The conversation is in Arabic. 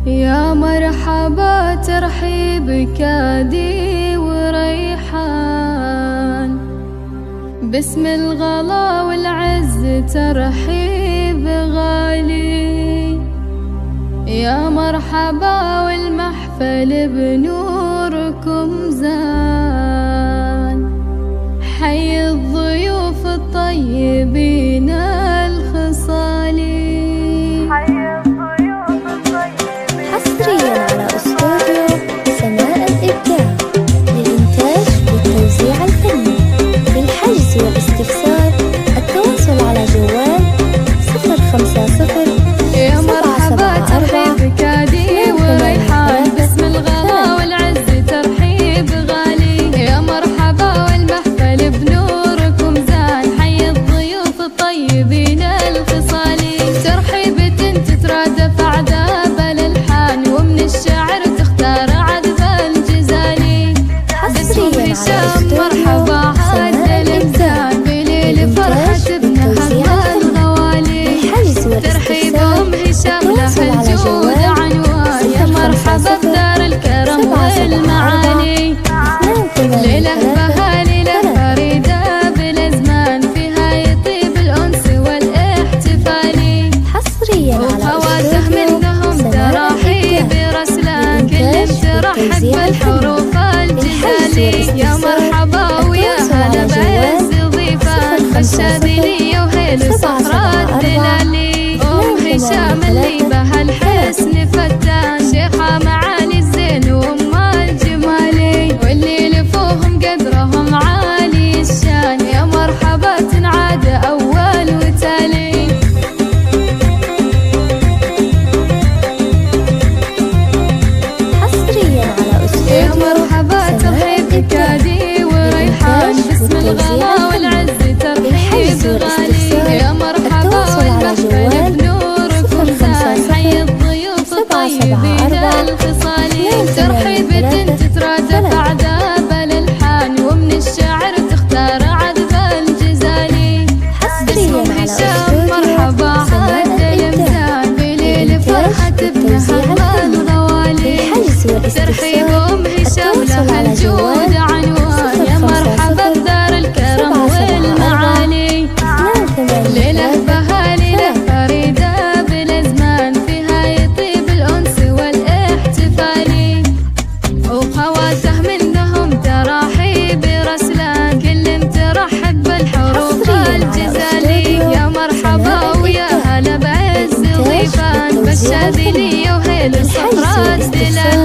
يا مرحبا ترحيب كادي وريحان، باسم الغلا والعز ترحيب غالي. يا مرحبا والمحفل بنوركم زان، حي الضيوف الطيبين الخصالي. حصريا على أستوديو سماء الإبداع للإنتاج والتوزيع الفني. للحجز والاستفسار التواصل على جوال 050. يا مرحبا ترحيب كادي وريحان، باسم الغلا والعز ترحيب غالي. يا مرحبا والمحفل بنوركم زان، حي الضيوف الطيبين الخصالي. ترحيبة تترادف أعذاب الألحان، ومن الشعر تختار عذب الجزالي. باسم هشام مرحبا عاد الإنسان، بليل فرحة ابنها الغوالي. ترحيبهم هشام له الجود عنوان، يا مرحبا بدار الكرم والمعالي. ليلة بها ليلة فريدة بالأزمان، فيها يطيب الأنس والاحتفالي. وخواته منهم تراحيب رسلان، كل ترحب بالحروف الجزالي. يا مرحبا ويا هلا بعز ضيفان، الشاذلية وهيل صخرة الدلالي. هشام اللي بها الحسن فتان، شيخة معالي الزين وام الجمالي. واللي لفوهم قدرهم عالي الشان، يا مرحبا تنعاد أول وتالي. يا مرحبا ترحيب كادي وريحان، باسم الغلا والعز ترحيب غالي. يا مرحبا والمحفل بنوركم زان، حي الضيوف الطيبين الخصالي. ترحيبة تترادف أعذاب الألحان، ومن الشعر تختار عذب الجزالي. باسم هشام مرحبا عاد الإمزان، بليل فرحة ابنها الغوالي. ترحيبهم هشام له الجود عنوان، يا مرحبا بدار الكرم والمعالي. ليلة بها ليلة فريدة بالأزمان، فيها يطيب الأنس والاحتفالي. وخواته منهم تراحيب رسلان، كل ترحب بالحروف الجزالي. يا مرحبا ويا هلا بعز ضيفان، بالشاذلية وهيل صخرة الدلالي.